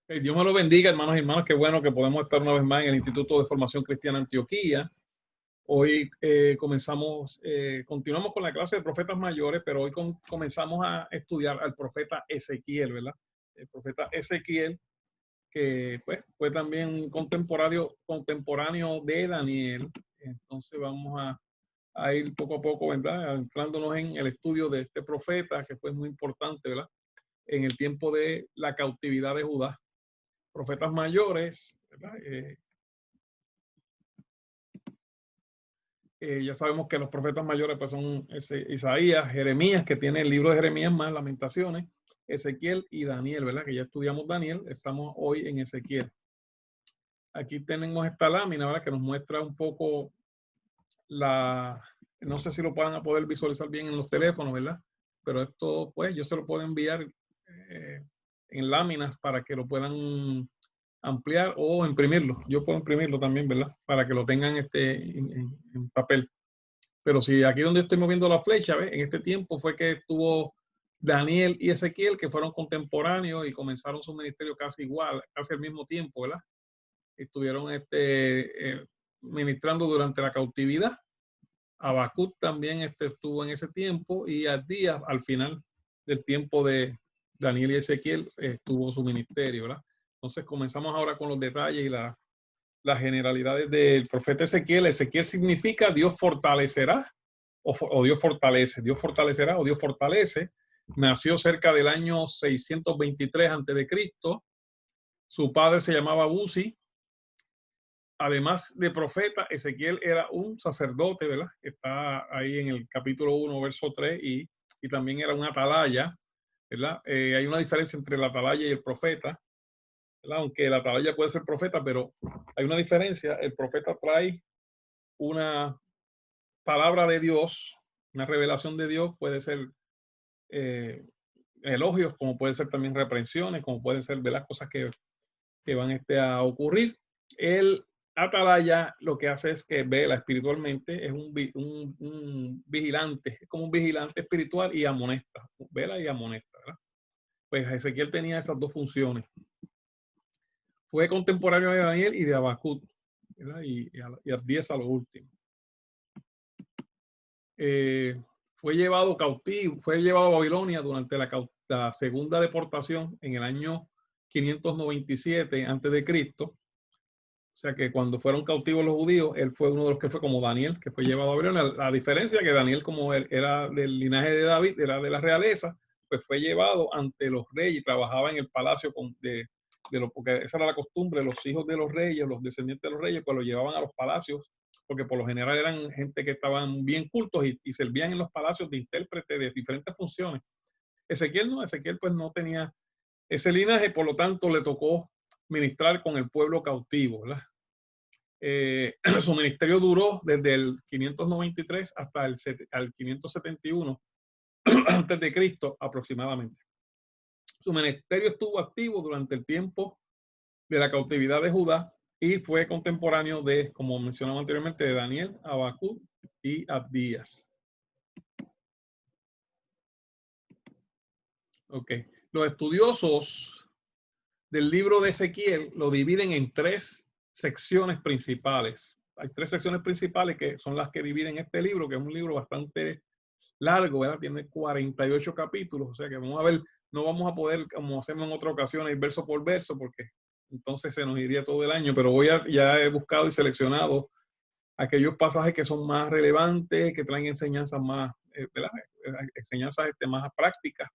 Dios me lo bendiga, hermanos y hermanas. Qué bueno que podemos estar una vez más en el Instituto de Formación Cristiana Antioquía. Hoy continuamos con la clase de profetas mayores, pero hoy comenzamos a estudiar al profeta Ezequiel, ¿verdad? El profeta Ezequiel, que pues, fue también un contemporáneo de Daniel. Entonces vamos a ir poco a poco, ¿verdad? Adentrándonos en el estudio de este profeta, que fue muy importante, ¿verdad? En el tiempo de la cautividad de Judá. Profetas mayores, ¿verdad? Ya sabemos que los profetas mayores pues son Isaías, Jeremías, que tiene el libro de Jeremías más Lamentaciones, Ezequiel y Daniel, ¿verdad? Que ya estudiamos Daniel, estamos hoy en Ezequiel. Aquí tenemos esta lámina, ¿verdad? Que nos muestra un poco no sé si lo van a poder visualizar bien en los teléfonos, ¿verdad? Pero esto, pues, yo se lo puedo enviar en láminas para que lo puedan ampliar o imprimirlo. Yo puedo imprimirlo también, ¿verdad? Para que lo tengan en papel. Pero si aquí donde estoy moviendo la flecha, ¿ves? En este tiempo fue que estuvo Daniel y Ezequiel, que fueron contemporáneos y comenzaron su ministerio casi igual, casi al mismo tiempo, ¿verdad? Estuvieron ministrando durante la cautividad. Habacuc también estuvo en ese tiempo y Abdías al final del tiempo de Daniel y Ezequiel tuvo su ministerio, ¿verdad? Entonces comenzamos ahora con los detalles y las generalidades del profeta Ezequiel. Ezequiel significa Dios fortalecerá o Dios fortalece. Dios fortalecerá o Dios fortalece. Nació cerca del año 623 a.C. Su padre se llamaba Buzi. Además de profeta, Ezequiel era un sacerdote, ¿verdad? Está ahí en el capítulo 1, verso 3, y también era un atalaya, ¿verdad? Hay una diferencia entre el atalaya y el profeta, ¿verdad? Aunque el atalaya puede ser profeta, pero hay una diferencia. El profeta trae una palabra de Dios, una revelación de Dios, puede ser elogios, como puede ser también reprensiones, como pueden ser de las cosas que van a ocurrir. El atalaya lo que hace es que vela espiritualmente, es un vigilante, es como un vigilante espiritual y amonesta, vela y amonesta, ¿verdad? Pues Ezequiel tenía esas dos funciones. Fue contemporáneo de Daniel y de Habacuc, ¿verdad? Y Abdías a lo último. Fue llevado cautivo, fue llevado a Babilonia durante la segunda deportación en el año 597 a.C. O sea que cuando fueron cautivos los judíos, él fue uno de los que fue como Daniel, que fue llevado a Babilonia. La diferencia que Daniel, como él era del linaje de David, era de la realeza, pues fue llevado ante los reyes y trabajaba en el palacio porque esa era la costumbre, los hijos de los reyes, los descendientes de los reyes, pues los llevaban a los palacios, porque por lo general eran gente que estaban bien cultos y servían en los palacios de intérprete de diferentes funciones. Ezequiel pues no tenía ese linaje, por lo tanto le tocó ministrar con el pueblo cautivo, ¿verdad? Su ministerio duró desde el 593 hasta el 571 antes de Cristo aproximadamente. Su ministerio estuvo activo durante el tiempo de la cautividad de Judá y fue contemporáneo de, como mencionamos anteriormente, de Daniel, Habacuc y Abdías. Okay. Los estudiosos del libro de Ezequiel lo dividen en tres secciones principales. Hay tres secciones principales que son las que dividen este libro, que es un libro bastante largo, ¿verdad? Tiene 48 capítulos, o sea que vamos a ver, no vamos a poder, como hacemos en otra ocasión, ir verso por verso, porque entonces se nos iría todo el año, pero ya he buscado y seleccionado aquellos pasajes que son más relevantes, que traen enseñanzas más, ¿verdad? Enseñanzas más prácticas,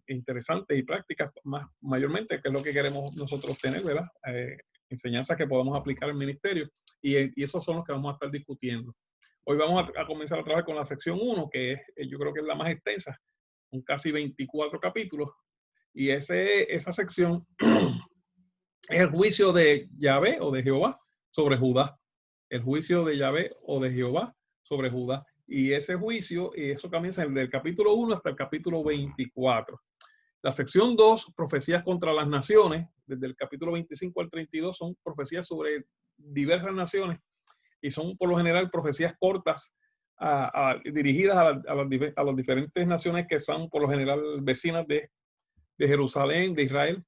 interesantes y prácticas mayormente, que es lo que queremos nosotros tener, ¿verdad? Enseñanzas que podamos aplicar al ministerio y esos son los que vamos a estar discutiendo. Hoy vamos a comenzar a trabajar con la sección 1, que yo creo que es la más extensa, con casi 24 capítulos, y esa sección es el juicio de Yahvé o de Jehová sobre Judá. El juicio de Yahvé o de Jehová sobre Judá. Y ese juicio, y eso comienza desde el capítulo 1 hasta el capítulo 24. La sección 2, profecías contra las naciones, desde el capítulo 25 al 32, son profecías sobre diversas naciones y son por lo general profecías cortas dirigidas a las diferentes naciones que son por lo general vecinas de Jerusalén, de Israel.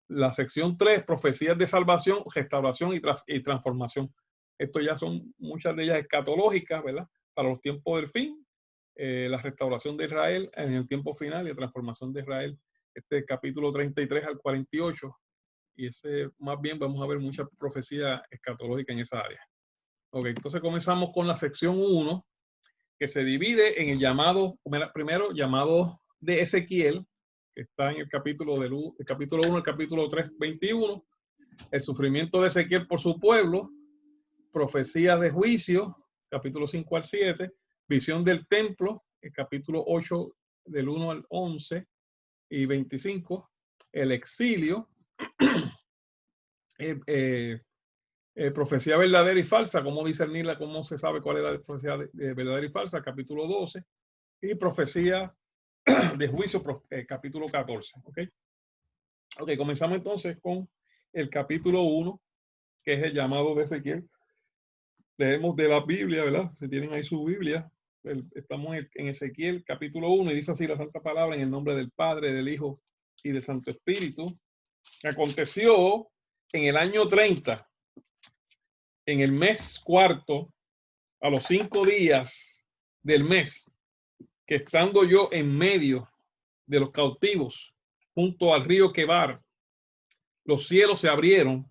La sección 3, profecías de salvación, restauración y transformación. Esto ya son muchas de ellas escatológicas, ¿verdad? Para los tiempos del fin, la restauración de Israel en el tiempo final y la transformación de Israel, este capítulo 33 al 48, y ese más bien vamos a ver mucha profecía escatológica en esa área. Ok, entonces comenzamos con la sección 1, que se divide en el llamado, primero llamado de Ezequiel, que está en el capítulo 1 al capítulo 3, 21, el sufrimiento de Ezequiel por su pueblo, profecías de juicio, capítulo 5 al 7, visión del templo, el capítulo 8 del 1 al 11 y 25, el exilio, profecía verdadera y falsa, cómo discernirla, cómo se sabe cuál es la profecía verdadera y falsa, capítulo 12, y profecía de juicio, capítulo 14. Ok, comenzamos entonces con el capítulo 1, que es el llamado de Ezequiel. Leemos de la Biblia, ¿verdad? Si tienen ahí su Biblia, estamos en Ezequiel capítulo 1 y dice así la santa palabra: en el nombre del Padre, del Hijo y del Santo Espíritu. Aconteció en el año 30, en el mes cuarto, a los 5 días del mes, que estando yo en medio de los cautivos, junto al río Quebar, los cielos se abrieron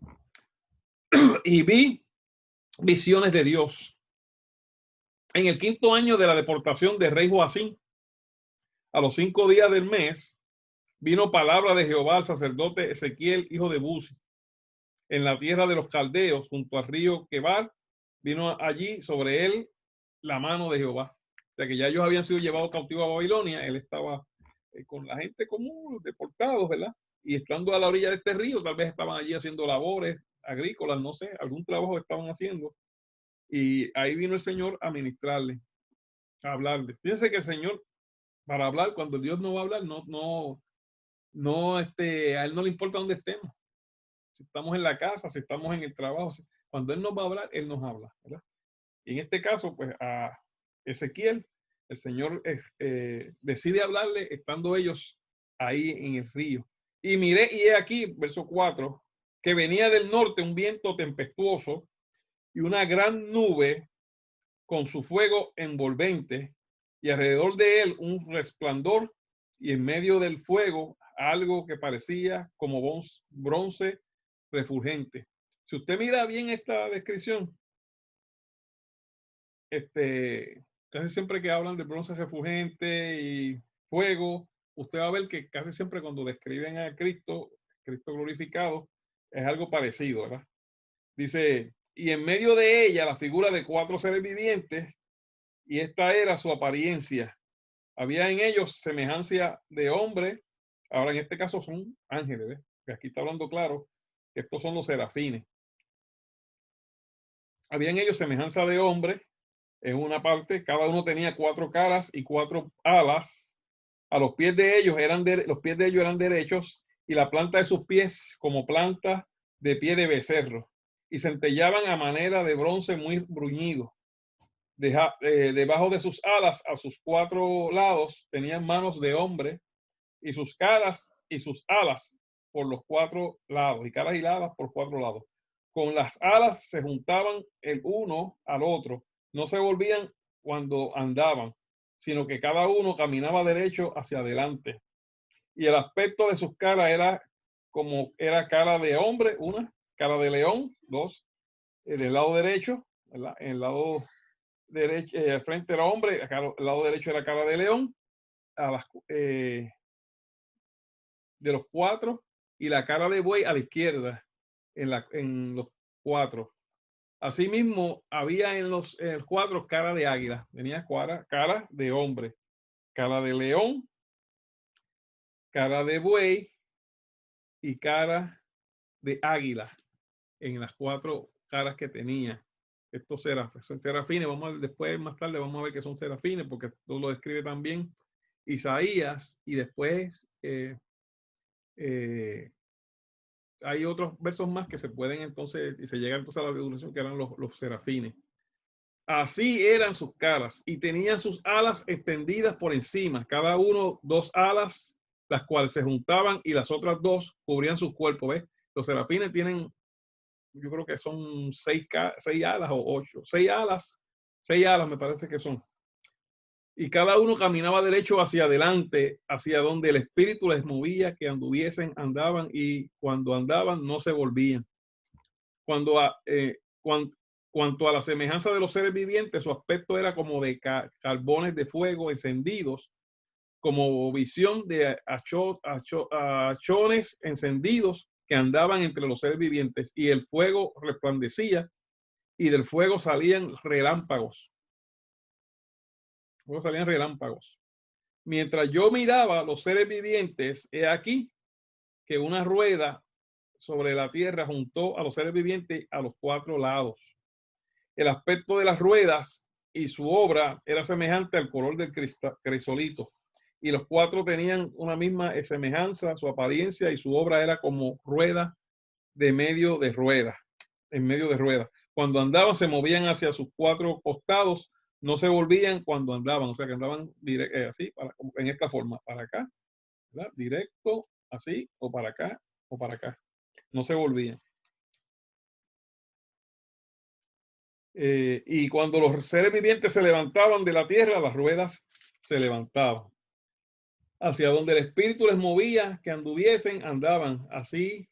y vi visiones de Dios. En el 5º año de la deportación del rey Joacín, a los 5 días del mes, vino palabra de Jehová al sacerdote Ezequiel, hijo de Buzi, en la tierra de los caldeos, junto al río Quebar. Vino allí sobre él la mano de Jehová. O sea que ya ellos habían sido llevados cautivos a Babilonia. Él estaba con la gente común, deportados, ¿verdad? Y estando a la orilla de este río, tal vez estaban allí haciendo labores agrícolas, no sé, algún trabajo estaban haciendo. Y ahí vino el Señor a ministrarle, a hablarle. Fíjense que el Señor, para hablar, cuando Dios no va a hablar, a Él no le importa dónde estemos. Si estamos en la casa, si estamos en el trabajo, cuando Él nos va a hablar, Él nos habla, ¿verdad? Y en este caso, pues a Ezequiel, el Señor decide hablarle estando ellos ahí en el río. Y miré, y he aquí, verso 4, que venía del norte un viento tempestuoso y una gran nube con su fuego envolvente, y alrededor de él un resplandor, y en medio del fuego algo que parecía como bronce refulgente. Si usted mira bien esta descripción, casi siempre que hablan de bronce refulgente y fuego, usted va a ver que casi siempre cuando describen a Cristo, Cristo glorificado, es algo parecido, ¿verdad? Dice, y en medio de ella la figura de 4 seres vivientes, y esta era su apariencia. Había en ellos semejanza de hombre. Ahora en este caso son ángeles, ¿ves? Que aquí está hablando claro que estos son los serafines. Había en ellos semejanza de hombre. En una parte, cada uno tenía 4 caras y 4 alas. A los pies de ellos los pies de ellos eran derechos, y la planta de sus pies como planta de pie de becerro, y centellaban a manera de bronce muy bruñido. Debajo de sus alas, a sus 4 lados, tenían manos de hombre, y sus caras y sus alas por los 4 lados, y caras y alas por 4 lados. Con las alas se juntaban el uno al otro, no se volvían cuando andaban, sino que cada uno caminaba derecho hacia adelante. Y el aspecto de sus caras era cara de hombre, 1, cara de león, 2, del lado derecho, ¿verdad? En el lado derecho, al frente era hombre, el lado derecho era cara de león, de los 4, y la cara de buey a la izquierda, en los 4. Asimismo, había en los 4 cara de águila, tenía cara de hombre, cara de león, cara de buey y cara de águila, en las 4 caras que tenía. Estos son serafines, después más tarde vamos a ver que son serafines, porque esto lo describe también Isaías, y después hay otros versos más que se pueden entonces, y se llega entonces a la revelación, que eran los serafines. Así eran sus caras, y tenían sus alas extendidas por encima, cada uno 2 alas las cuales se juntaban y las otras dos cubrían sus cuerpos. ¿Ves? Los serafines tienen, yo creo que son seis alas o 8, 6 alas me parece que son. Y cada uno caminaba derecho hacia adelante, hacia donde el espíritu les movía, que anduviesen, andaban, y cuando andaban no se volvían. Cuanto a la semejanza de los seres vivientes, su aspecto era como de carbones de fuego encendidos, como visión de achones encendidos que andaban entre los seres vivientes, y el fuego resplandecía, y del fuego salían relámpagos. Luego salían relámpagos. Mientras yo miraba los seres vivientes, he aquí que una rueda sobre la tierra juntó a los seres vivientes a los 4 lados. El aspecto de las ruedas y su obra era semejante al color del crisolito. Y los 4 tenían una misma semejanza, su apariencia y su obra era como rueda en medio de rueda. Cuando andaban se movían hacia sus 4 costados, no se volvían cuando andaban, o sea que andaban así, en esta forma, para acá, ¿verdad? Directo, así, o para acá, o para acá. No se volvían. Y cuando los seres vivientes se levantaban de la tierra, las ruedas se levantaban. Hacia donde el espíritu les movía, que anduviesen, andaban. Así,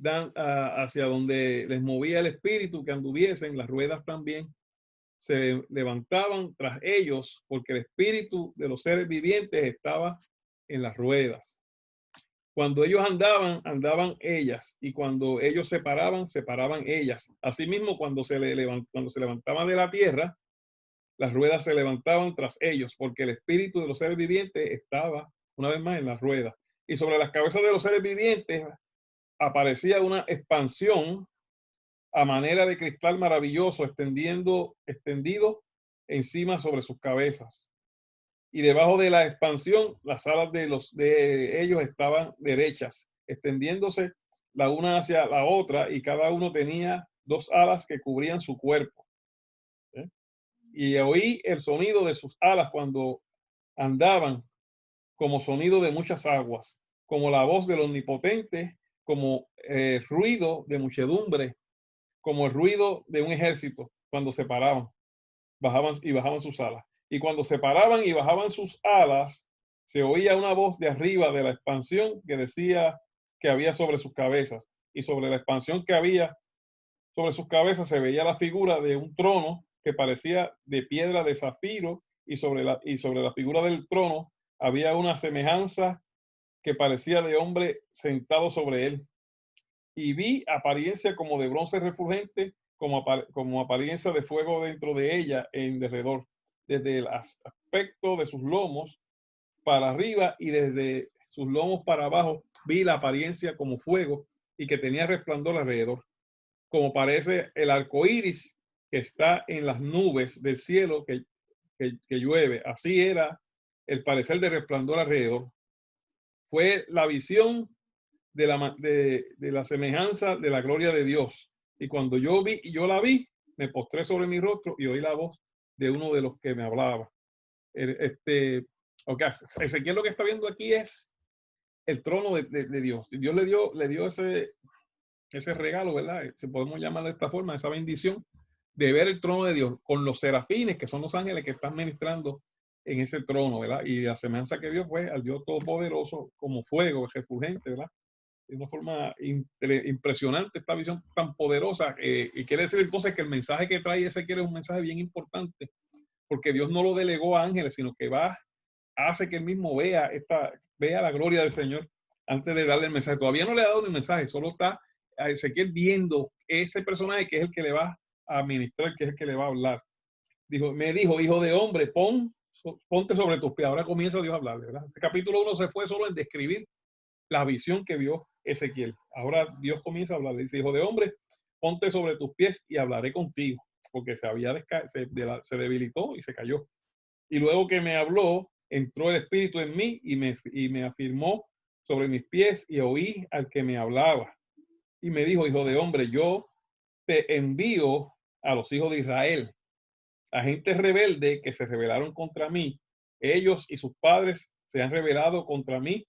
hacia donde les movía el espíritu, que anduviesen, las ruedas también se levantaban tras ellos, porque el espíritu de los seres vivientes estaba en las ruedas. Cuando ellos andaban, andaban ellas, y cuando ellos se paraban ellas. Asimismo, cuando se levantaban de la tierra, las ruedas se levantaban tras ellos, porque el espíritu de los seres vivientes estaba una vez más en las ruedas. Y sobre las cabezas de los seres vivientes aparecía una expansión a manera de cristal maravilloso, extendido encima sobre sus cabezas. Y debajo de la expansión, las alas de ellos estaban derechas, extendiéndose la una hacia la otra, y cada uno tenía 2 alas que cubrían su cuerpo. Y oí el sonido de sus alas cuando andaban, como sonido de muchas aguas, como la voz del Omnipotente, como ruido de muchedumbre, como el ruido de un ejército cuando se paraban, bajaban sus alas. Y cuando se paraban y bajaban sus alas, se oía una voz de arriba de la expansión que decía que había sobre sus cabezas. Y sobre la expansión que había sobre sus cabezas se veía la figura de un trono que parecía de piedra de zafiro, y sobre la figura del trono había una semejanza que parecía de hombre sentado sobre él. Y vi apariencia como de bronce refulgente, como apariencia de fuego dentro de ella en derredor, desde el aspecto de sus lomos para arriba y desde sus lomos para abajo vi la apariencia como fuego, y que tenía resplandor alrededor, como parece el arco iris que está en las nubes del cielo que llueve. Así era el parecer de resplandor alrededor. Fue la visión de la semejanza de la gloria de Dios. Y cuando yo la vi, me postré sobre mi rostro y oí la voz de uno de los que me hablaba. Ezequiel lo que está viendo aquí es el trono de Dios. Dios le dio ese regalo, ¿verdad? Si podemos llamarlo de esta forma, esa bendición de ver el trono de Dios con los serafines, que son los ángeles que están ministrando en ese trono, ¿verdad? Y la semejanza que vio fue al Dios Todopoderoso como fuego refulgente, ¿verdad? De una forma impresionante esta visión tan poderosa. Y quiere decir entonces que el mensaje que trae Ezequiel es un mensaje bien importante, porque Dios no lo delegó a ángeles, sino que hace que él mismo vea la gloria del Señor antes de darle el mensaje. Todavía no le ha dado el mensaje, solo está a Ezequiel viendo ese personaje que es el que le va a ministrar, que es el que le va a hablar. Me dijo, hijo de hombre, ponte sobre tus pies. Ahora comienza Dios a hablar, ¿verdad? Este capítulo 1 se fue solo en describir la visión que vio Ezequiel. Ahora Dios comienza a hablar. Dice, hijo de hombre, ponte sobre tus pies y hablaré contigo, porque se debilitó y se cayó. Y luego que me habló, entró el Espíritu en mí y me afirmó sobre mis pies, y oí al que me hablaba. Y me dijo, hijo de hombre, yo te envío a los hijos de Israel, a gente rebelde que se rebelaron contra mí. Ellos y sus padres se han rebelado contra mí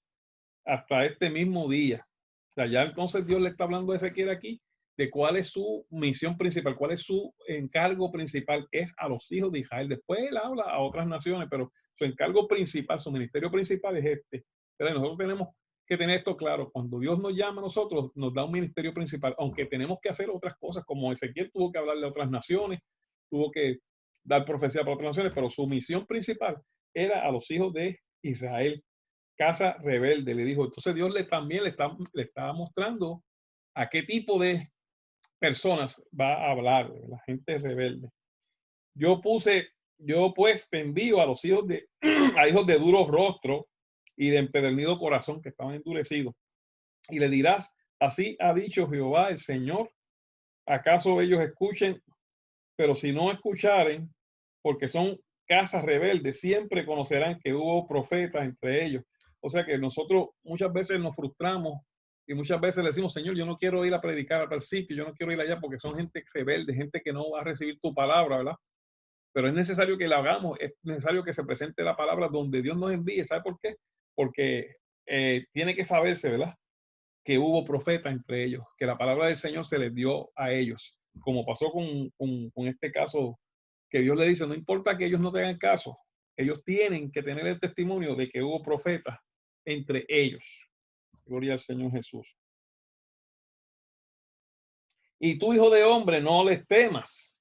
hasta este mismo día. O sea, ya entonces Dios le está hablando a Ezequiel aquí de cuál es su misión principal, cuál es su encargo principal, es a los hijos de Israel. Después él habla a otras naciones, pero su encargo principal, su ministerio principal es este. Pero nosotros tenemos que tener esto claro. Cuando Dios nos llama a nosotros, nos da un ministerio principal, aunque tenemos que hacer otras cosas, como Ezequiel tuvo que hablarle a otras naciones, tuvo que dar profecía para otras naciones, pero su misión principal era a los hijos de Israel, casa rebelde, le dijo. Entonces Dios también le está mostrando a qué tipo de personas va a hablar, la gente rebelde. Yo pues te envío a los hijos a hijos de duro rostro y de empedernido corazón, que estaban endurecidos, y le dirás, así ha dicho Jehová el Señor, acaso ellos escuchen, pero si no escucharen, porque son casas rebeldes, siempre conocerán que hubo profetas entre ellos. O sea que nosotros muchas veces nos frustramos y muchas veces le decimos, Señor, yo no quiero ir a predicar a tal sitio, yo no quiero ir allá porque son gente rebelde, gente que no va a recibir tu palabra, ¿verdad? Pero es necesario que la hagamos, es necesario que se presente la palabra donde Dios nos envíe. ¿Sabe por qué? Porque tiene que saberse, ¿verdad? Que hubo profeta entre ellos, que la palabra del Señor se les dio a ellos, como pasó con este caso, que Dios le dice, no importa que ellos no tengan caso, ellos tienen que tener el testimonio de que hubo profetas entre ellos. Gloria al Señor Jesús. Y tú, hijo de hombre, no les temas,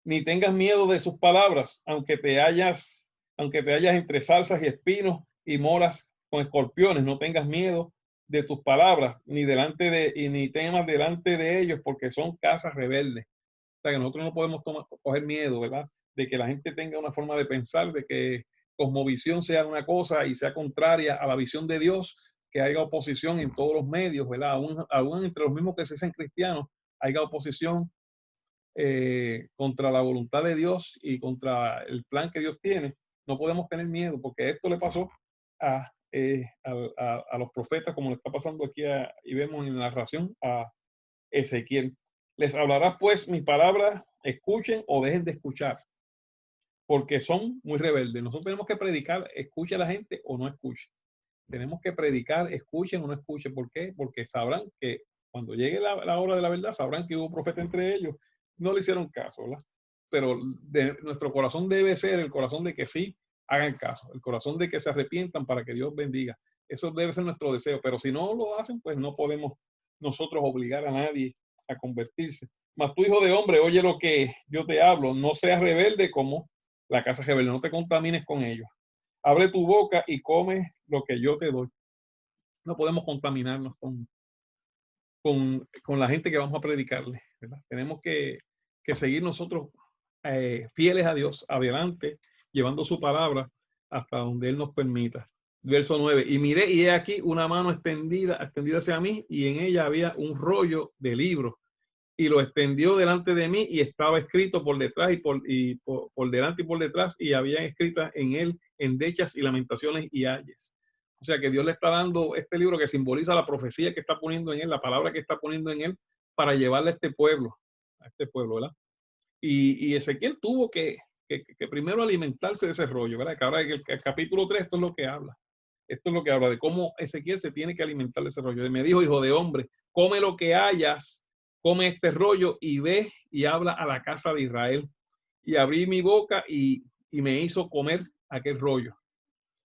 ni tengas miedo de sus palabras, aunque te hallas entre zarzas y espinos y moras con escorpiones, no tengas miedo de tus palabras, ni temas delante de ellos, porque son casas rebeldes. O sea que nosotros no podemos coger miedo, ¿verdad? De que la gente tenga una forma de pensar, de que cosmovisión sea una cosa y sea contraria a la visión de Dios, que haya oposición en todos los medios, ¿verdad? Aún entre los mismos que se dicen cristianos, haya oposición contra la voluntad de Dios y contra el plan que Dios tiene. No podemos tener miedo, porque esto le pasó a los profetas, como le está pasando aquí y vemos en la narración a Ezequiel. Les hablará pues mis palabras, escuchen o dejen de escuchar, porque son muy rebeldes. Nosotros tenemos que predicar, escuche a la gente o no escuche. Tenemos que predicar, escuchen o no escuchen. ¿Por qué? Porque sabrán que cuando llegue la hora de la verdad, sabrán que hubo profeta entre ellos. No le hicieron caso, ¿verdad? Pero nuestro corazón debe ser el corazón de que sí hagan caso, el corazón de que se arrepientan para que Dios bendiga. Eso debe ser nuestro deseo, pero si no lo hacen, pues no podemos nosotros obligar a nadie a convertirse. Mas tu, hijo de hombre, oye lo que yo te hablo, no seas rebelde como la casa rebelde, no te contamines con ellos. Abre tu boca y come lo que yo te doy. No podemos contaminarnos con la gente que vamos a predicarle, ¿verdad? Tenemos que seguir nosotros fieles a Dios, adelante, llevando su palabra hasta donde Él nos permita. Verso 9. Y miré y he aquí una mano extendida hacia mí, y en ella había un rollo de libro, y lo extendió delante de mí, y estaba escrito por detrás por delante y por detrás, y había escritas en él endechas y lamentaciones y ayes. O sea que Dios le está dando este libro que simboliza la profecía que está poniendo en él, la palabra que está poniendo en él, para llevarle a este pueblo, ¿verdad? Y Ezequiel tuvo que primero alimentarse de ese rollo, ¿verdad? Que ahora el capítulo 3, esto es lo que habla. Esto es lo que habla de cómo Ezequiel se tiene que alimentar de ese rollo. Y me dijo, hijo de hombre, come lo que hayas, come este rollo y ve y habla a la casa de Israel. Y abrí mi boca y me hizo comer aquel rollo.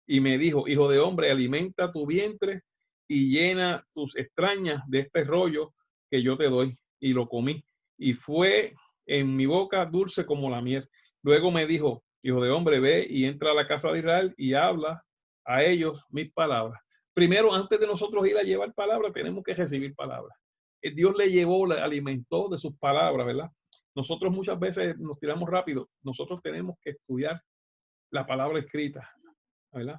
Y me dijo, hijo de hombre, alimenta tu vientre y llena tus extrañas de este rollo que yo te doy. Y lo comí. Y fue en mi boca dulce como la miel. Luego me dijo, hijo de hombre, ve y entra a la casa de Israel y habla a ellos mis palabras. Primero, antes de nosotros ir a llevar palabras, tenemos que recibir palabras. Dios le llevó, le alimentó de sus palabras, ¿verdad? Nosotros muchas veces nos tiramos rápido. Nosotros tenemos que estudiar la palabra escrita, ¿verdad?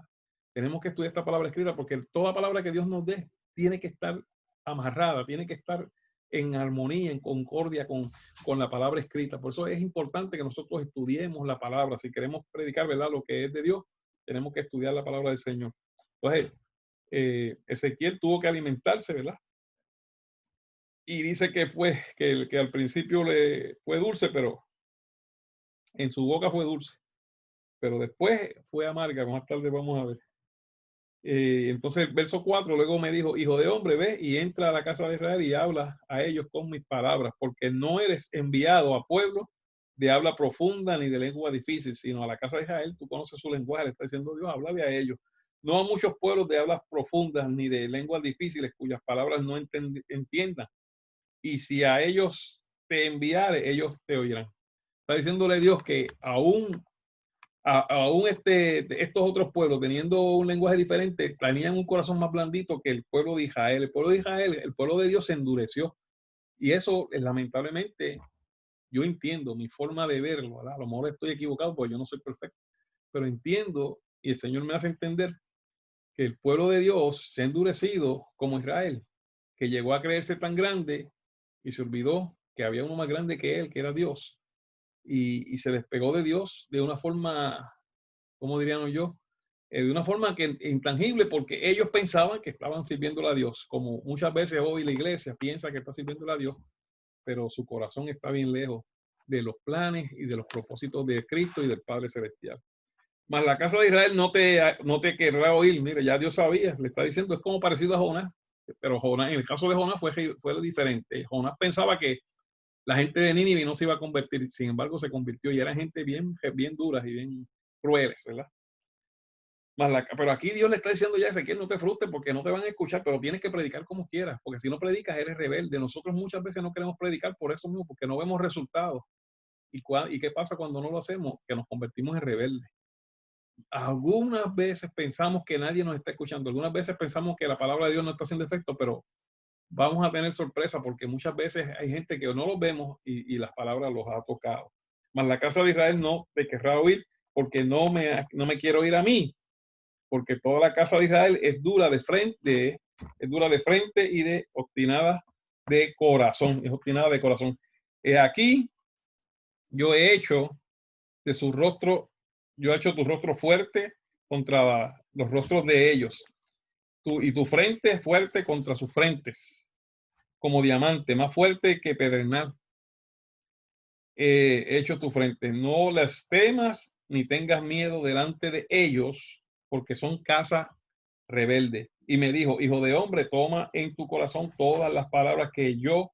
Tenemos que estudiar esta palabra escrita porque toda palabra que Dios nos dé tiene que estar amarrada, tiene que estar en armonía, en concordia con la palabra escrita. Por eso es importante que nosotros estudiemos la palabra. Si queremos predicar, ¿verdad?, lo que es de Dios, tenemos que estudiar la palabra del Señor. Entonces, Ezequiel tuvo que alimentarse, ¿verdad? Y dice que al principio le fue dulce, pero en su boca fue dulce. Pero después fue amarga. Más tarde vamos a ver. Entonces el verso 4 luego me dijo, hijo de hombre, ve y entra a la casa de Israel y habla a ellos con mis palabras, porque no eres enviado a pueblo de habla profunda ni de lengua difícil, sino a la casa de Israel. Tú conoces su lenguaje, le está diciendo Dios, háblale a ellos. No a muchos pueblos de hablas profundas ni de lenguas difíciles cuyas palabras no entiendan. Y si a ellos te enviare, ellos te oirán. Está diciéndole Dios que aún estos otros pueblos, teniendo un lenguaje diferente, tenían un corazón más blandito que el pueblo de Israel. El pueblo de Israel, el pueblo de Dios se endureció. Y eso, lamentablemente, yo entiendo mi forma de verlo, ¿verdad? A lo mejor estoy equivocado porque yo no soy perfecto, pero entiendo y el Señor me hace entender que el pueblo de Dios se ha endurecido como Israel, que llegó a creerse tan grande y se olvidó que había uno más grande que él, que era Dios. Y se despegó de Dios de una forma, ¿cómo diríamos yo? De una forma que intangible, porque ellos pensaban que estaban sirviendo a Dios, como muchas veces hoy la iglesia piensa que está sirviendo a Dios, pero su corazón está bien lejos de los planes y de los propósitos de Cristo y del Padre Celestial. Mas la casa de Israel no te querrá oír. Mire, ya Dios sabía, le está diciendo, es como parecido a Jonás, pero Jonás, en el caso de Jonás fue diferente. Jonás pensaba que la gente de Nínive no se iba a convertir, sin embargo se convirtió y era gente bien duras y bien crueles, ¿verdad? Pero aquí Dios le está diciendo ya a Ezequiel, no te frustres porque no te van a escuchar, pero tienes que predicar como quieras, porque si no predicas eres rebelde. Nosotros muchas veces no queremos predicar por eso mismo, porque no vemos resultados. ¿Y qué pasa cuando no lo hacemos? Que nos convertimos en rebeldes. Algunas veces pensamos que nadie nos está escuchando, algunas veces pensamos que la palabra de Dios no está haciendo efecto, pero vamos a tener sorpresa porque muchas veces hay gente que no los vemos y las palabras los ha tocado. Mas la casa de Israel no te querrá oír porque no me quiero oír a mí, porque toda la casa de Israel es dura de frente y de obstinada de corazón, es obstinada de corazón. Aquí yo he hecho de su rostro, yo he hecho tu rostro fuerte contra los rostros de ellos, y tu frente fuerte contra sus frentes, como diamante, más fuerte que pedernal. He hecho tu frente, no las temas ni tengas miedo delante de ellos, porque son casa rebelde. Y me dijo, hijo de hombre, toma en tu corazón todas las palabras que yo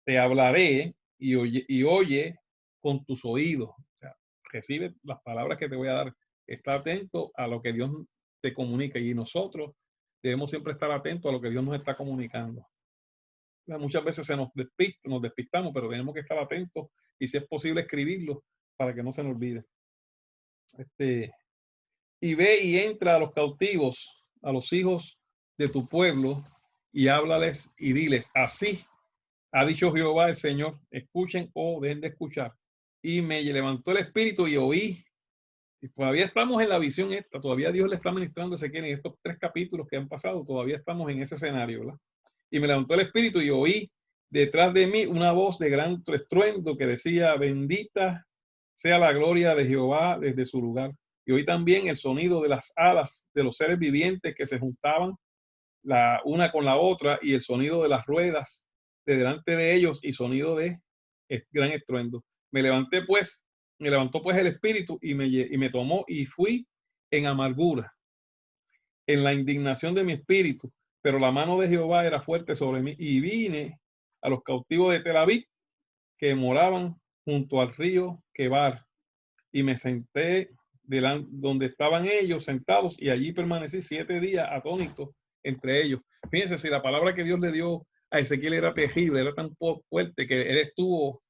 te hablaré y oye con tus oídos. O sea, recibe las palabras que te voy a dar. Está atento a lo que Dios te comunica y nosotros debemos siempre estar atentos a lo que Dios nos está comunicando. Muchas veces nos despistamos, pero tenemos que estar atentos y si es posible escribirlo para que no se nos olvide. Y ve y entra a los cautivos, a los hijos de tu pueblo, y háblales y diles, así ha dicho Jehová el Señor, escuchen o dejen de escuchar. Y me levantó el espíritu y oí, y todavía estamos en la visión esta, todavía Dios le está ministrando a Ezequiel en estos 3 capítulos que han pasado, todavía estamos en ese escenario, ¿verdad? Y me levantó el espíritu y oí detrás de mí una voz de gran estruendo que decía, bendita sea la gloria de Jehová desde su lugar. Y oí también el sonido de las alas de los seres vivientes que se juntaban la una con la otra y el sonido de las ruedas de delante de ellos y sonido de gran estruendo. Me levantó pues el espíritu y me tomó y fui en amargura, en la indignación de mi espíritu, pero la mano de Jehová era fuerte sobre mí y vine a los cautivos de Tel Aviv que moraban junto al río Quebar y me senté donde estaban ellos sentados y allí permanecí 7 días atónito entre ellos. Fíjense, si la palabra que Dios le dio a Ezequiel era terrible, era tan fuerte que él estuvo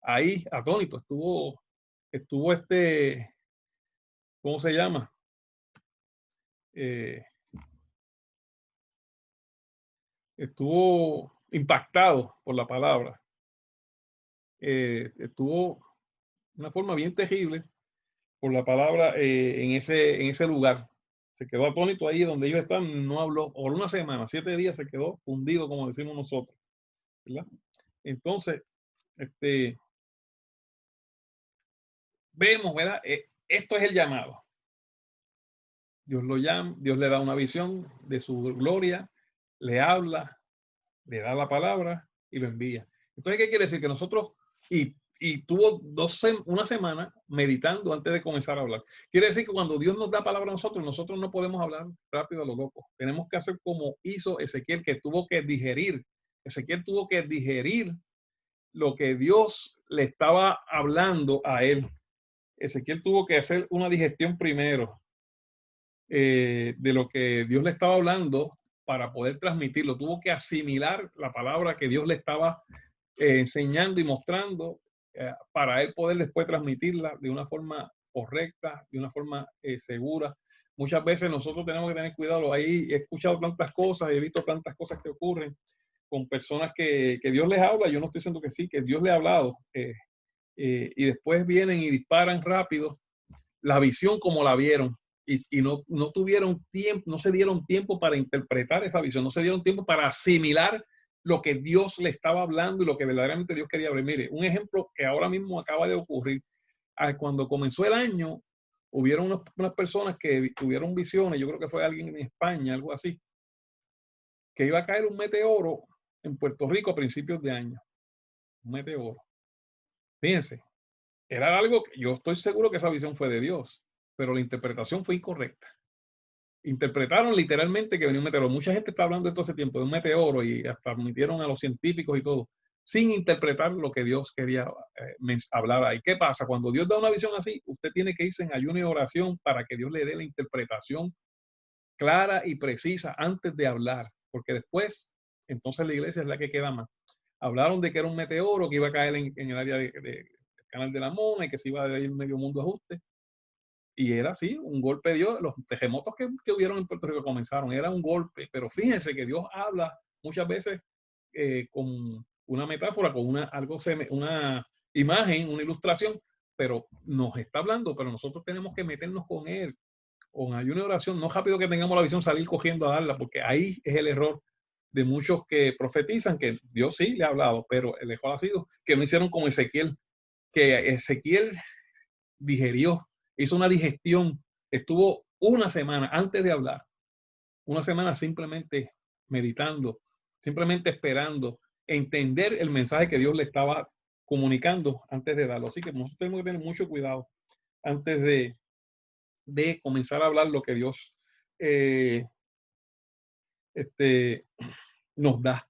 ahí atónito, estuvo ¿cómo se llama? Estuvo impactado por la palabra. Estuvo de una forma bien terrible por la palabra en ese lugar. Se quedó atónito ahí donde ellos están, no habló, por una semana, 7 días se quedó fundido, como decimos nosotros, ¿verdad? Entonces, vemos, ¿verdad? Esto es el llamado. Dios lo llama, Dios le da una visión de su gloria, le habla, le da la palabra y lo envía. Entonces, ¿qué quiere decir? Que nosotros, y y tuvo una semana meditando antes de comenzar a hablar. Quiere decir que cuando Dios nos da palabra a nosotros, nosotros no podemos hablar rápido a lo loco. Tenemos que hacer como hizo Ezequiel, que tuvo que digerir. Ezequiel tuvo que digerir lo que Dios le estaba hablando a él. Ezequiel tuvo que hacer una digestión primero de lo que Dios le estaba hablando para poder transmitirlo. Tuvo que asimilar la palabra que Dios le estaba enseñando y mostrando para él poder después transmitirla de una forma correcta, de una forma segura. Muchas veces nosotros tenemos que tener cuidado. Ahí he escuchado tantas cosas, he visto tantas cosas que ocurren con personas que Dios les habla. Yo no estoy diciendo que sí, que Dios le ha hablado. Y después vienen y disparan rápido la visión como la vieron y no tuvieron tiempo, no se dieron tiempo para interpretar esa visión, no se dieron tiempo para asimilar lo que Dios le estaba hablando y lo que verdaderamente Dios quería ver. Mire, un ejemplo que ahora mismo acaba de ocurrir. Cuando comenzó el año, hubieron unas personas que tuvieron visiones, yo creo que fue alguien en España, algo así, que iba a caer un meteoro en Puerto Rico a principios de año. Un meteoro. Fíjense, era algo que yo estoy seguro que esa visión fue de Dios, pero la interpretación fue incorrecta. Interpretaron literalmente que venía un meteoro. Mucha gente está hablando de todo ese tiempo de un meteoro y hasta admitieron a los científicos y todo, sin interpretar lo que Dios quería hablar ahí. ¿Qué pasa? Cuando Dios da una visión así, usted tiene que irse en ayuno y oración para que Dios le dé la interpretación clara y precisa antes de hablar, porque después, entonces la iglesia es la que queda más. Hablaron de que era un meteoro que iba a caer en el área del Canal de la Mona y que se iba a ir medio mundo ajuste. Y era así, un golpe de Dios. Los terremotos que hubieron en Puerto Rico comenzaron, era un golpe, pero fíjense que Dios habla muchas veces con una metáfora, con una imagen, una ilustración, pero nos está hablando, pero nosotros tenemos que meternos con Él, con ayuno y oración, no rápido que tengamos la visión salir cogiendo a darla, porque ahí es el error de muchos que profetizan que Dios sí le ha hablado, pero el error ha sido que no hicieron como Ezequiel, que Ezequiel digerió, hizo una digestión, estuvo una semana antes de hablar, una semana simplemente meditando, simplemente esperando, entender el mensaje que Dios le estaba comunicando antes de darlo. Así que nosotros tenemos que tener mucho cuidado antes de comenzar a hablar lo que Dios eh, este, nos da,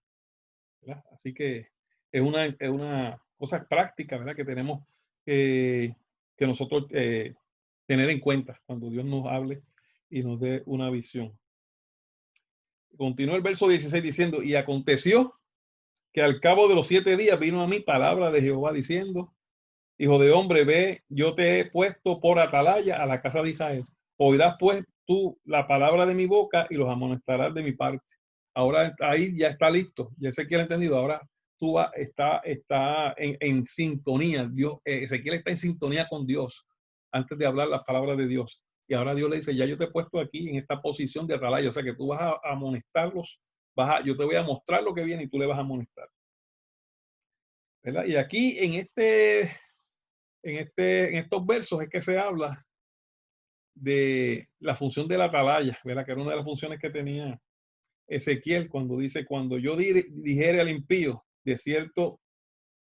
¿verdad? Así que es una cosa práctica, ¿verdad? Que tenemos que nosotros tener en cuenta cuando Dios nos hable y nos dé una visión. Continúa el verso 16 diciendo, y aconteció que al cabo de los 7 días vino a mí palabra de Jehová diciendo, hijo de hombre, ve, yo te he puesto por atalaya a la casa de Israel. Oirás pues tú la palabra de mi boca y los amonestarás de mi parte. Ahora ahí ya está listo, ya Ezequiel ha entendido, ahora está en sintonía, Dios, Ezequiel está en sintonía con Dios antes de hablar las palabras de Dios. Y ahora Dios le dice, ya yo te he puesto aquí en esta posición de atalaya, o sea que tú vas a amonestarlos, yo te voy a mostrar lo que viene y tú le vas a amonestar. ¿Verdad? Y aquí en estos versos es que se habla de la función de la atalaya, ¿verdad? Que era una de las funciones que tenía Ezequiel cuando dice, cuando yo dijere al impío, de cierto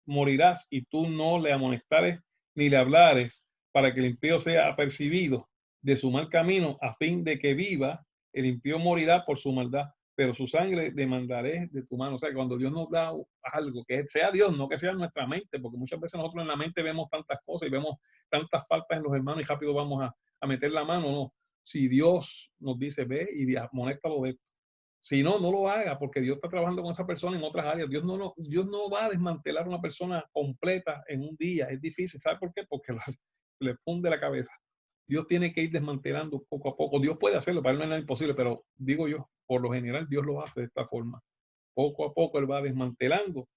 morirás y tú no le amonestares ni le hablares para que el impío sea apercibido de su mal camino a fin de que viva, el impío morirá por su maldad, pero su sangre demandaré de tu mano. O sea, cuando Dios nos da algo, que sea Dios, no que sea nuestra mente, porque muchas veces nosotros en la mente vemos tantas cosas y vemos tantas faltas en los hermanos y rápido vamos a meter la mano. No, si Dios nos dice, ve y amonéstalo de esto. Si no, no lo haga porque Dios está trabajando con esa persona en otras áreas. Dios no va a desmantelar a una persona completa en un día. Es difícil. ¿Sabe por qué? Porque le funde la cabeza. Dios tiene que ir desmantelando poco a poco. Dios puede hacerlo, para él no es nada imposible, pero digo yo, por lo general Dios lo hace de esta forma. Poco a poco él va desmantelando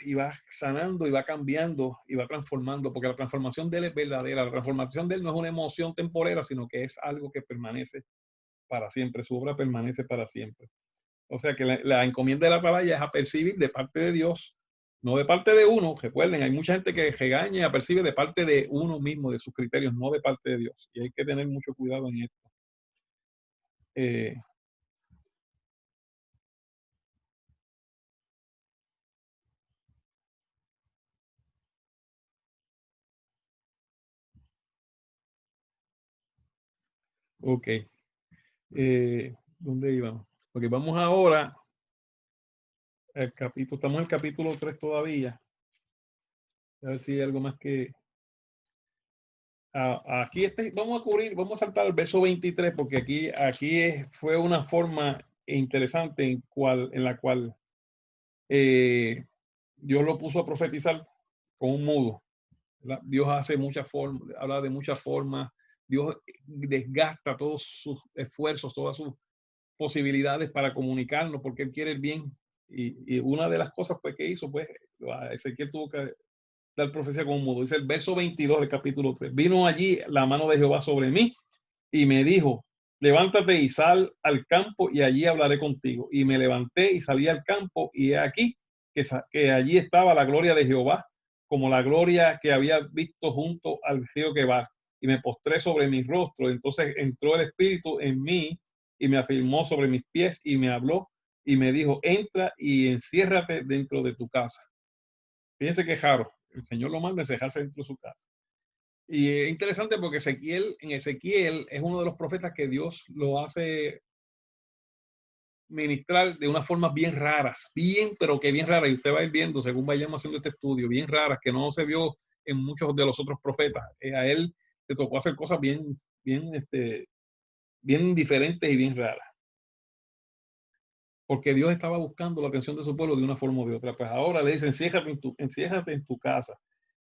y va sanando y va cambiando y va transformando, porque la transformación de él es verdadera. La transformación de él no es una emoción temporera, sino que es algo que permanece para siempre, su obra permanece para siempre. O sea que la encomienda de la atalaya es a percibir de parte de Dios, no de parte de uno. Recuerden, hay mucha gente que regaña y apercibe de parte de uno mismo, de sus criterios, no de parte de Dios. Y hay que tener mucho cuidado en esto. Eh, Ok. ¿Dónde íbamos? Porque vamos ahora al capítulo, estamos en el capítulo 3 todavía. A ver si hay algo más que... aquí vamos a cubrir, vamos a saltar al verso 23 porque fue una forma interesante en la cual Dios lo puso a profetizar con un mudo. ¿Verdad? Dios hace muchas formas, habla de muchas formas. Dios desgasta todos sus esfuerzos, todas sus posibilidades para comunicarnos porque Él quiere el bien. Y una de las cosas pues, que hizo, pues, Ezequiel tuvo que dar profecía con un mudo. Dice el verso 22 del capítulo 3. Vino allí la mano de Jehová sobre mí y me dijo, levántate y sal al campo y allí hablaré contigo. Y me levanté y salí al campo y he aquí que allí estaba la gloria de Jehová, como la gloria que había visto junto al río Quebar. Y me postré sobre mi rostro. Entonces entró el Espíritu en mí y me afirmó sobre mis pies y me habló y me dijo, entra y enciérrate dentro de tu casa. Fíjense que Jaro, el Señor lo manda a encerrarse dentro de su casa. Y es interesante porque en Ezequiel es uno de los profetas que Dios lo hace ministrar de unas formas bien raras, pero que bien raras, y usted va a ir viendo según vayamos haciendo este estudio, bien raras, que no se vio en muchos de los otros profetas. A él le tocó hacer cosas bien diferentes y bien raras. Porque Dios estaba buscando la atención de su pueblo de una forma u de otra. Pues ahora le dice, enciérrate en tu casa.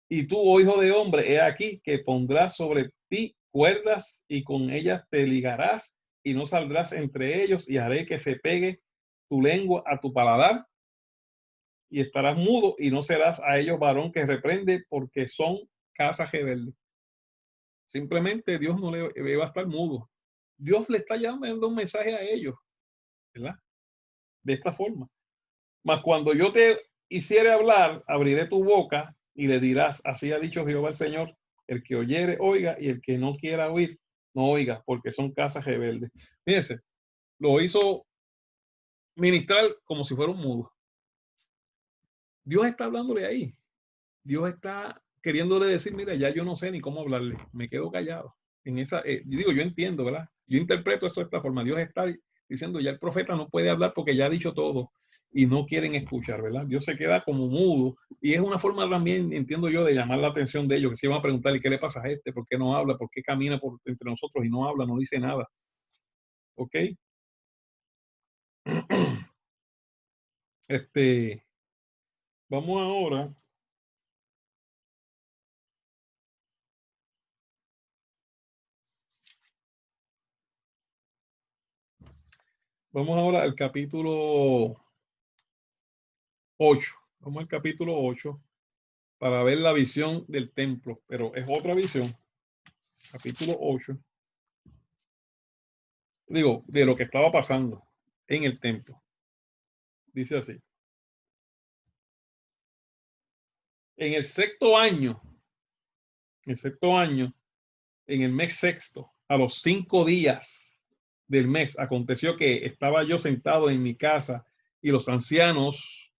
Y tú, oh hijo de hombre, he aquí que pondrás sobre ti cuerdas y con ellas te ligarás y no saldrás entre ellos y haré que se pegue tu lengua a tu paladar y estarás mudo y no serás a ellos varón que reprende porque son casa rebelde. Simplemente Dios no le va a estar mudo. Dios le está llamando un mensaje a ellos, ¿verdad? De esta forma. Mas cuando yo te hiciere hablar, abriré tu boca y le dirás, así ha dicho Jehová el Señor, el que oyere, oiga, y el que no quiera oír, no oiga, porque son casas rebeldes. Fíjense, lo hizo ministrar como si fuera un mudo. Dios está hablándole ahí. Dios está queriéndole decir, mira, ya yo no sé ni cómo hablarle, me quedo callado. Yo entiendo, ¿verdad? Yo interpreto esto de esta forma. Dios está diciendo, ya el profeta no puede hablar porque ya ha dicho todo y no quieren escuchar, ¿verdad? Dios se queda como mudo y es una forma también, entiendo yo, de llamar la atención de ellos, que se van a preguntarle qué le pasa a este, por qué no habla, por qué camina entre nosotros y no habla, no dice nada. ¿Ok? Este, vamos ahora, vamos ahora al capítulo 8. Vamos al capítulo 8 para ver la visión del templo, pero es otra visión. Capítulo 8. Digo, de lo que estaba pasando en el templo. Dice así. En el sexto año, en el mes sexto, a los 5 días del mes, aconteció que estaba yo sentado en mi casa y los ancianos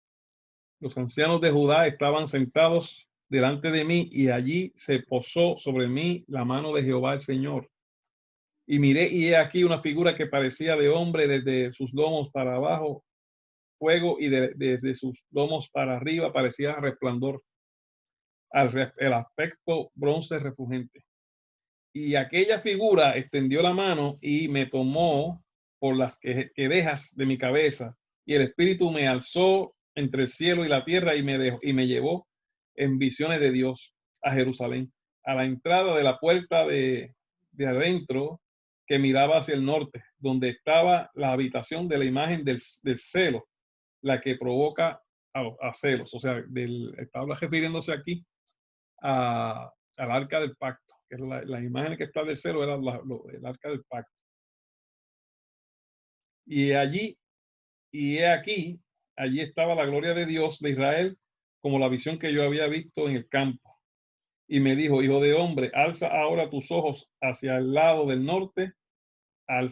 de Judá estaban sentados delante de mí y allí se posó sobre mí la mano de Jehová el Señor. Y miré y he aquí una figura que parecía de hombre desde sus lomos para abajo, fuego, y desde sus lomos para arriba parecía resplandor, el aspecto bronce refulgente. Y aquella figura extendió la mano y me tomó por las quedejas de mi cabeza, y el espíritu me alzó entre el cielo y la tierra y me llevó en visiones de Dios a Jerusalén, a la entrada de la puerta de adentro que miraba hacia el norte, donde estaba la habitación de la imagen del celo, la que provoca a celos. O sea, estaba refiriéndose aquí al arca del pacto, que es la imagen que está del celo era el arca del pacto. Y allí, y he aquí, allí estaba la gloria de Dios de Israel, como la visión que yo había visto en el campo. Y me dijo, hijo de hombre, alza ahora tus ojos hacia el lado del norte,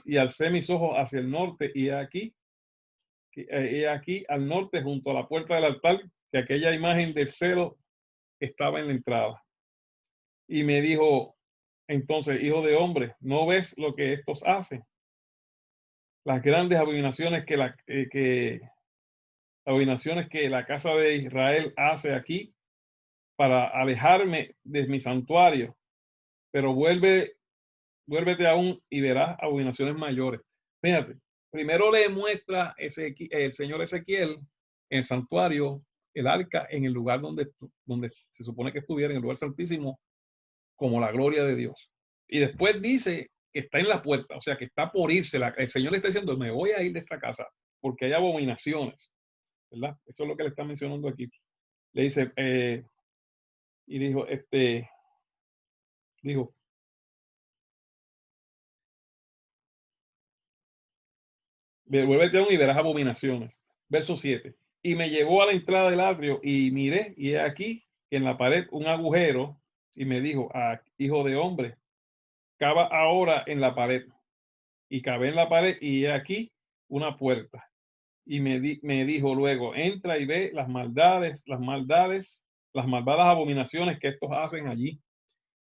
y alcé mis ojos hacia el norte, y he aquí al norte, junto a la puerta del altar, que aquella imagen del celo estaba en la entrada. Y me dijo, entonces, hijo de hombre, ¿no ves lo que estos hacen? Las grandes abominaciones abominaciones que la casa de Israel hace aquí para alejarme de mi santuario. Pero vuélvete aún y verás abominaciones mayores. Fíjate, primero le muestra el señor Ezequiel en el santuario, el arca, en el lugar donde se supone que estuviera, en el lugar santísimo, como la gloria de Dios. Y después dice que está en la puerta, o sea, que está por irse. El Señor le está diciendo, me voy a ir de esta casa porque hay abominaciones, ¿verdad? Eso es lo que le está mencionando aquí. Le dice, y dijo, vuélvete aún y verás abominaciones. Verso 7. Y me llevó a la entrada del atrio y miré, y he aquí que en la pared un agujero, y me dijo, hijo de hombre, cava ahora en la pared. Y cavé en la pared, y he aquí una puerta. Y me dijo luego, entra y ve las malvadas abominaciones que estos hacen allí.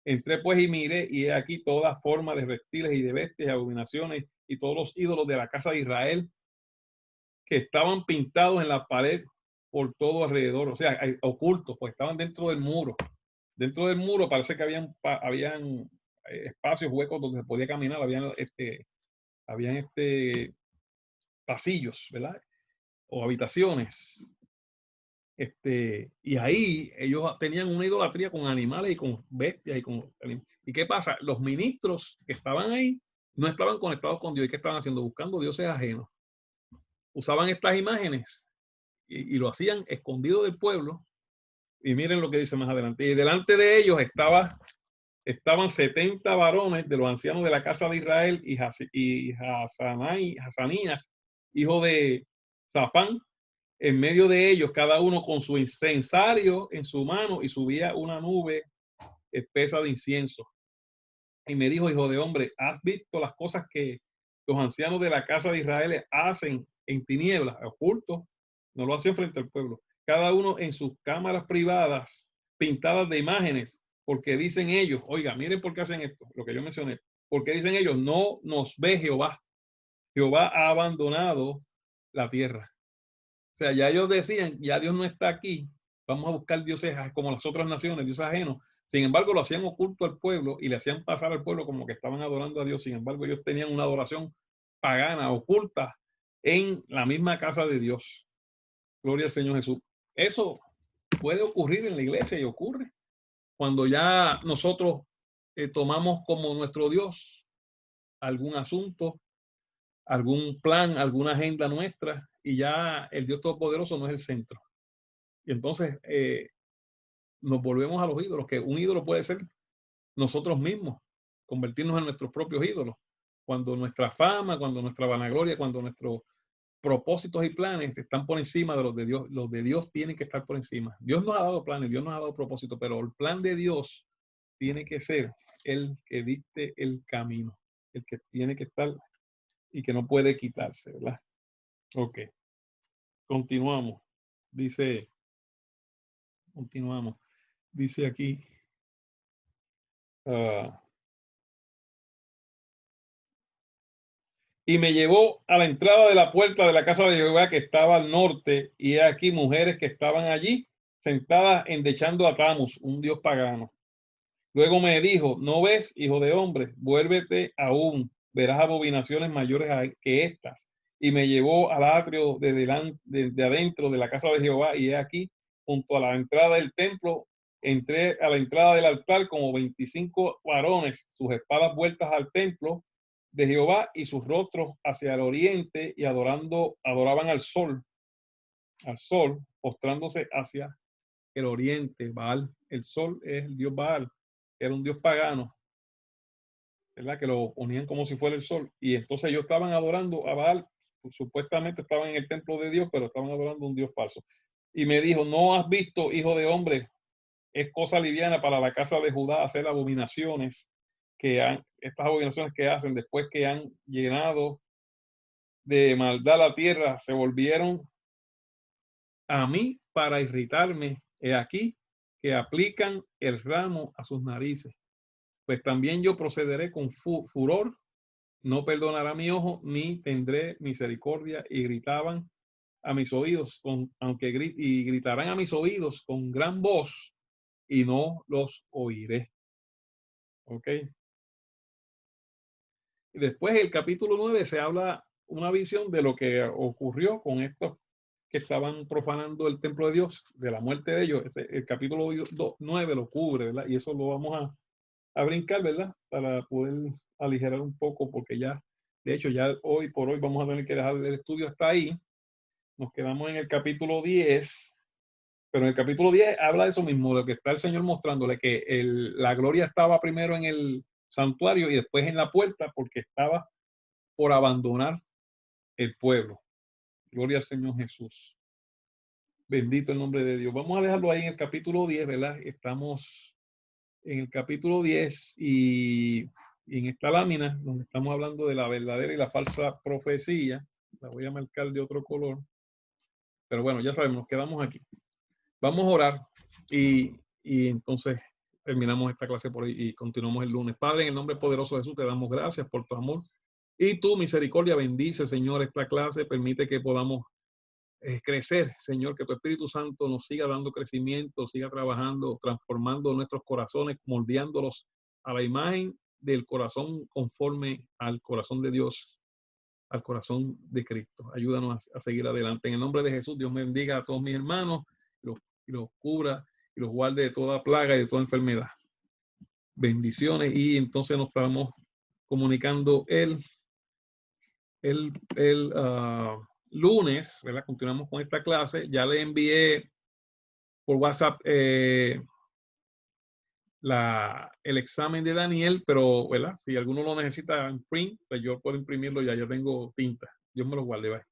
Entré pues y miré, y he aquí toda forma de reptiles y de bestias y abominaciones y todos los ídolos de la casa de Israel que estaban pintados en la pared por todo alrededor, o sea, ocultos, pues estaban dentro del muro. Dentro del muro parece que habían espacios huecos donde se podía caminar, habían pasillos, ¿verdad? O habitaciones. Y ahí ellos tenían una idolatría con animales y con bestias ¿Y qué pasa? Los ministros que estaban ahí no estaban conectados con Dios. ¿Y qué estaban haciendo? Buscando dioses ajenos. Usaban estas imágenes y lo hacían escondido del pueblo. Y miren lo que dice más adelante. Y delante de ellos estaban 70 varones de los ancianos de la casa de Israel y Hazanías, hijo de Safán, en medio de ellos, cada uno con su incensario en su mano, y subía una nube espesa de incienso. Y me dijo, hijo de hombre, ¿has visto las cosas que los ancianos de la casa de Israel hacen en tinieblas, ocultos? No lo hacen frente al pueblo. Cada uno en sus cámaras privadas, pintadas de imágenes, porque dicen ellos, oiga, miren por qué hacen esto, lo que yo mencioné, porque dicen ellos, no nos ve Jehová. Jehová ha abandonado la tierra. O sea, ya ellos decían, ya Dios no está aquí, vamos a buscar dioses como las otras naciones, dioses ajenos. Sin embargo, lo hacían oculto al pueblo y le hacían pasar al pueblo como que estaban adorando a Dios. Sin embargo, ellos tenían una adoración pagana, oculta, en la misma casa de Dios. Gloria al Señor Jesús. Eso puede ocurrir en la iglesia y ocurre cuando ya nosotros tomamos como nuestro Dios algún asunto, algún plan, alguna agenda nuestra, y ya el Dios Todopoderoso no es el centro. Y entonces nos volvemos a los ídolos, que un ídolo puede ser nosotros mismos, convertirnos en nuestros propios ídolos. Cuando nuestra fama, cuando nuestra vanagloria, cuando nuestros propósitos y planes están por encima de los de Dios tienen que estar por encima. Dios nos ha dado planes, Dios nos ha dado propósitos, pero el plan de Dios tiene que ser el que dicte el camino, el que tiene que estar y que no puede quitarse, ¿verdad? Ok, continuamos. Dice, continuamos. Dice aquí, y me llevó a la entrada de la puerta de la casa de Jehová que estaba al norte, y he aquí mujeres que estaban allí sentadas endechando a Tamus, un dios pagano. Luego me dijo, ¿no ves, hijo de hombre? Vuélvete aún, verás abominaciones mayores que estas. Y me llevó al atrio de adentro de la casa de Jehová, y he aquí, junto a la entrada del templo, entré a la entrada del altar como 25 varones, sus espadas vueltas al templo de Jehová y sus rostros hacia el oriente, y adoraban al sol, postrándose hacia el oriente. Baal, el sol es el dios Baal, era un dios pagano, ¿verdad? Que lo ponían como si fuera el sol. Y entonces ellos estaban adorando a Baal, supuestamente estaban en el templo de Dios, pero estaban adorando a un dios falso. Y me dijo, ¿no has visto, hijo de hombre? Es cosa liviana para la casa de Judá hacer abominaciones, estas abominaciones que hacen después que han llenado de maldad la tierra, se volvieron a mí para irritarme. He aquí que aplican el ramo a sus narices. pues también yo procederé con furor, no perdonará mi ojo, ni tendré misericordia. Y gritaban a mis oídos, y gritarán a mis oídos con gran voz, y no los oiré. ¿Ok? Y después el capítulo 9 se habla una visión de lo que ocurrió con estos que estaban profanando el templo de Dios, de la muerte de ellos. El capítulo 9 lo cubre, ¿verdad? Y eso lo vamos a brincar, ¿verdad? Para poder aligerar un poco, porque ya, de hecho, ya hoy por hoy vamos a tener que dejar el estudio hasta ahí. Nos quedamos en el capítulo 10, pero en el capítulo 10 habla de eso mismo, de que está el Señor mostrándole que la gloria estaba primero en el santuario y después en la puerta, porque estaba por abandonar el pueblo. Gloria al Señor Jesús. Bendito el nombre de Dios. Vamos a dejarlo ahí en el capítulo 10, ¿verdad? Estamos en el capítulo 10 y en esta lámina donde estamos hablando de la verdadera y la falsa profecía. La voy a marcar de otro color. Pero bueno, ya sabemos, nos quedamos aquí. Vamos a orar y entonces terminamos esta clase por ahí y continuamos el lunes. Padre, en el nombre poderoso de Jesús, te damos gracias por tu amor y tu misericordia. Bendice, Señor, esta clase. Permite que podamos crecer, Señor, que tu Espíritu Santo nos siga dando crecimiento, siga trabajando, transformando nuestros corazones, moldeándolos a la imagen del corazón conforme al corazón de Dios, al corazón de Cristo. Ayúdanos a seguir adelante. En el nombre de Jesús, Dios bendiga a todos mis hermanos y los cubra y los guarde de toda plaga y de toda enfermedad. Bendiciones y entonces nos estamos comunicando el lunes, ¿verdad? Continuamos con esta clase. Ya le envié por WhatsApp el examen de Daniel, pero, ¿verdad? Si alguno lo necesita en print, pues yo puedo imprimirlo ya. Yo tengo tinta. Dios me lo guarde. Bye.